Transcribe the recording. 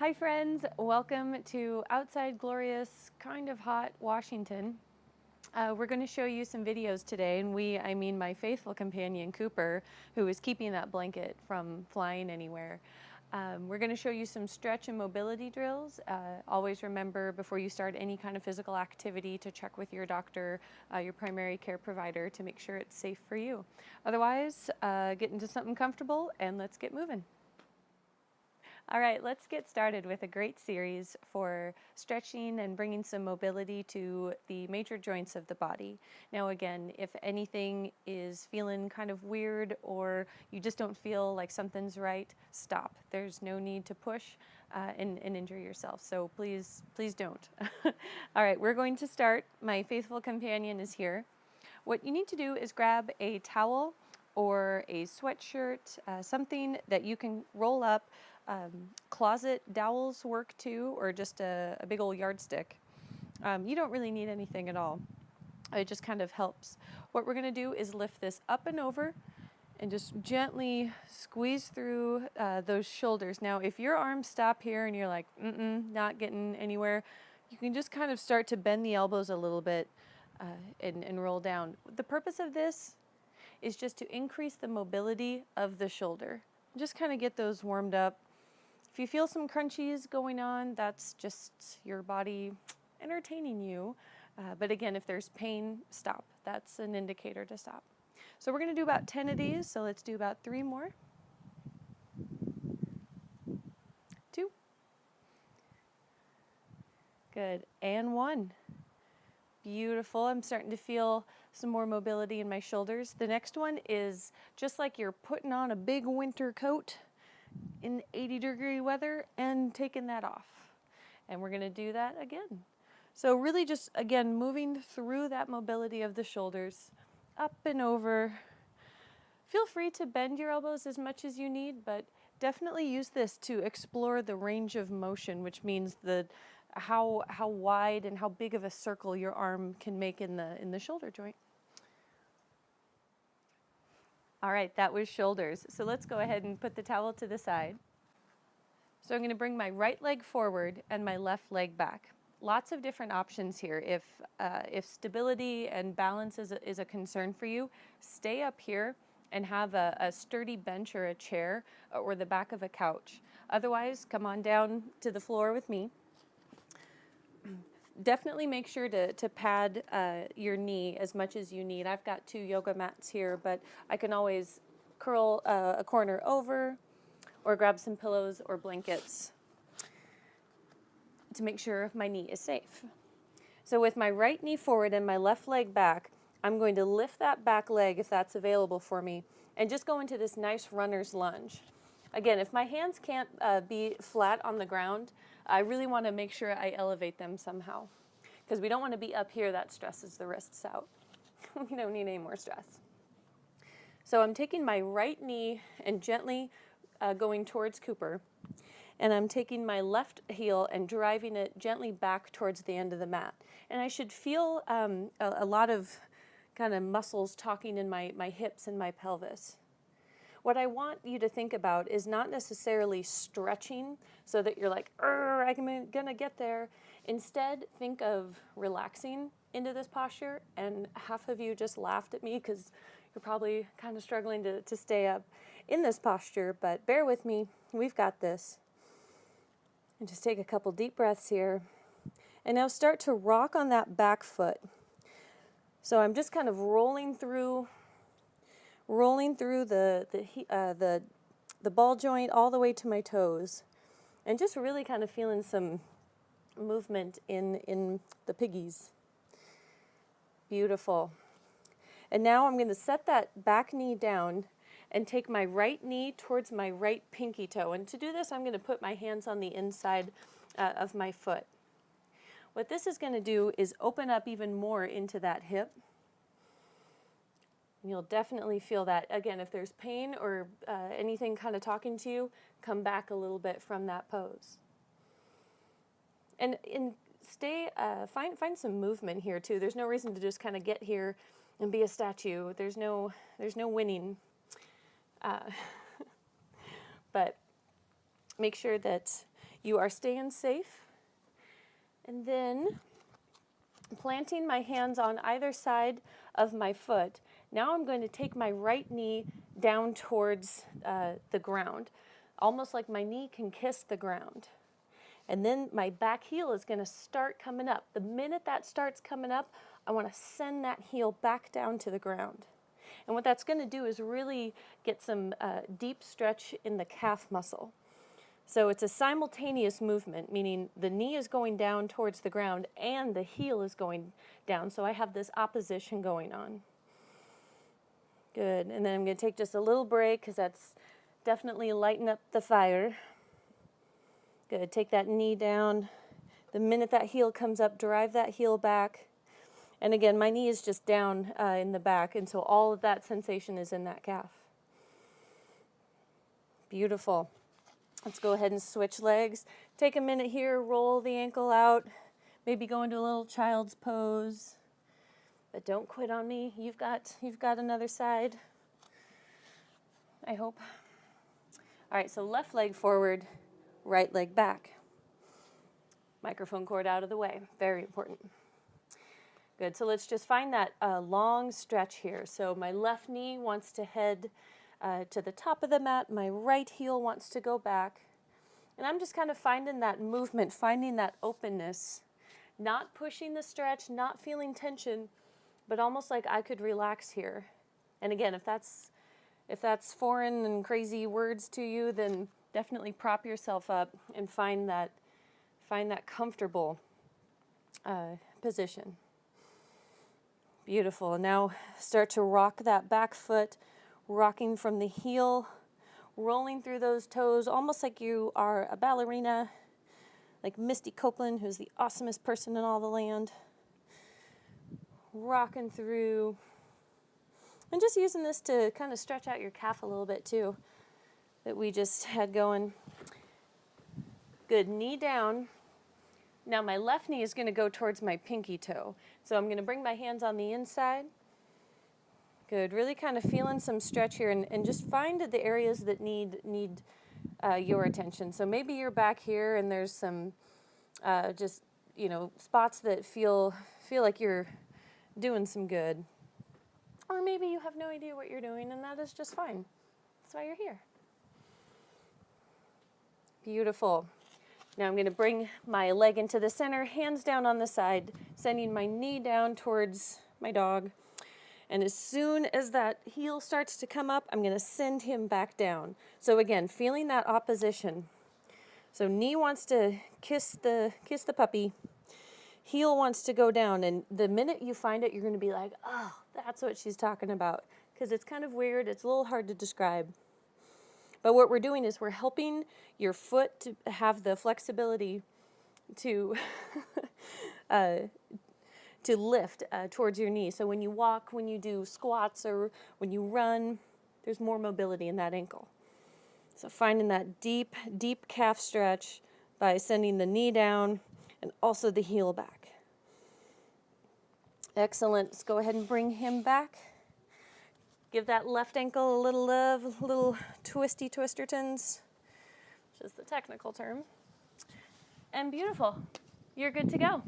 Hi friends, welcome to outside glorious, kind of hot Washington. We're going to show you some videos today, and I mean my faithful companion Cooper, who is keeping that blanket from flying anywhere. We're going to show you some stretch and mobility drills. Always remember before you start any kind of physical activity to check with your doctor, your primary care provider, to make sure it's safe for you. Otherwise, get into something comfortable and let's get moving. All right, let's get started with a great series for stretching and bringing some mobility to the major joints of the body. Now again, if anything is feeling kind of weird or you just don't feel like something's right, stop. There's no need to push and injure yourself, so please don't. All right, we're going to start. My faithful companion is here. What you need to do is grab a towel or a sweatshirt, something that you can roll up. Closet dowels work too, or just a big old yardstick. You don't really need anything at all. It just kind of helps. What we're going to do is lift this up and over and just gently squeeze through those shoulders. Now, if your arms stop here and you're like, not getting anywhere, you can just kind of start to bend the elbows a little bit and roll down. The purpose of this is just to increase the mobility of the shoulder. Just kind of get those warmed up. If you feel some crunchies going on, that's just your body entertaining you. But again, if there's pain, stop. That's an indicator to stop. So we're going to do about 10 of these, so let's do about 3 more. 2. Good. And 1. Beautiful. I'm starting to feel some more mobility in my shoulders. The next one is just like you're putting on a big winter coat in 80-degree weather and taking that off. And we're going to do that again. So really just, again, moving through that mobility of the shoulders, up and over. Feel free to bend your elbows as much as you need, but definitely use this to explore the range of motion, which means how wide and how big of a circle your arm can make in the shoulder joint. All right, that was shoulders. So let's go ahead and put the towel to the side. So I'm going to bring my right leg forward and my left leg back. Lots of different options here. If stability and balance is a concern for you, stay up here and have a sturdy bench or a chair or the back of a couch. Otherwise, come on down to the floor with me. Definitely make sure to pad your knee as much as you need. I've got 2 yoga mats here, but I can always curl a corner over or grab some pillows or blankets to make sure my knee is safe. So with my right knee forward and my left leg back, I'm going to lift that back leg if that's available for me and just go into this nice runner's lunge. Again, if my hands can't be flat on the ground, I really want to make sure I elevate them somehow, because we don't want to be up here. That stresses the wrists out. We don't need any more stress. So I'm taking my right knee and gently going towards Cooper, and I'm taking my left heel and driving it gently back towards the end of the mat. And I should feel a lot of kind of muscles talking in my hips and my pelvis. What I want you to think about is not necessarily stretching so that you're like, I'm gonna get there. Instead, think of relaxing into this posture, and half of you just laughed at me because you're probably kind of struggling to stay up in this posture, but bear with me, we've got this. And just take a couple deep breaths here. And now start to rock on that back foot. So I'm just kind of rolling through the ball joint all the way to my toes, and just really kind of feeling some movement in the piggies. Beautiful. And now I'm going to set that back knee down and take my right knee towards my right pinky toe. And to do this, I'm going to put my hands on the inside of my foot. What this is going to do is open up even more into that hip. You'll definitely feel that. Again, if there's pain or anything kind of talking to you, come back a little bit from that pose. And stay, find some movement here too. There's no reason to just kind of get here and be a statue. There's no winning. But make sure that You are staying safe. And then planting my hands on either side of my foot. Now I'm going to take my right knee down towards the ground, almost like my knee can kiss the ground. And then my back heel is going to start coming up. The minute that starts coming up, I want to send that heel back down to the ground. And what that's going to do is really get some deep stretch in the calf muscle. So it's a simultaneous movement, meaning the knee is going down towards the ground and the heel is going down. So I have this opposition going on. Good. And then I'm going to take just a little break because that's definitely lighten up the fire. Good. Take that knee down. The minute that heel comes up, drive that heel back. And again, my knee is just down in the back, and so all of that sensation is in that calf. Beautiful. Let's go ahead and switch legs. Take a minute here, roll the ankle out, maybe go into a little child's pose. But don't quit on me. You've got another side, I hope. All right, so left leg forward, right leg back. Microphone cord out of the way, very important. Good, so let's just find that long stretch here. So my left knee wants to head to the top of the mat. My right heel wants to go back. And I'm just kind of finding that movement, finding that openness, not pushing the stretch, not feeling tension, but almost like I could relax here. And again, if that's foreign and crazy words to you, then definitely prop yourself up and find that comfortable position. Beautiful. Now start to rock that back foot, rocking from the heel, rolling through those toes, almost like you are a ballerina, like Misty Copeland, who's the awesomest person in all the land. Rocking through, and just using this to kind of stretch out your calf a little bit too, that we just had going. Good, knee down. Now my left knee is going to go towards my pinky toe. So I'm going to bring my hands on the inside. Good, really kind of feeling some stretch here, and just find the areas that need your attention. So maybe you're back here and there's some just, spots that feel like you're doing some good. Or maybe you have no idea what you're doing, and that is just fine. That's why you're here. Beautiful. Now I'm going to bring my leg into the center, hands down on the side, sending my knee down towards my dog. And as soon as that heel starts to come up, I'm going to send him back down. So again, feeling that opposition. So knee wants to kiss the puppy. Heel wants to go down. And the minute you find it, you're going to be like, oh, that's what she's talking about. Because it's kind of weird. It's a little hard to describe. But what we're doing is we're helping your foot to have the flexibility to to lift towards your knee. So when you walk, when you do squats, or when you run, there's more mobility in that ankle. So finding that deep, deep calf stretch by sending the knee down and also the heel back. Excellent. Let's go ahead and bring him back. Give that left ankle a little love, a little twistertons, which is the technical term. And beautiful. You're good to go.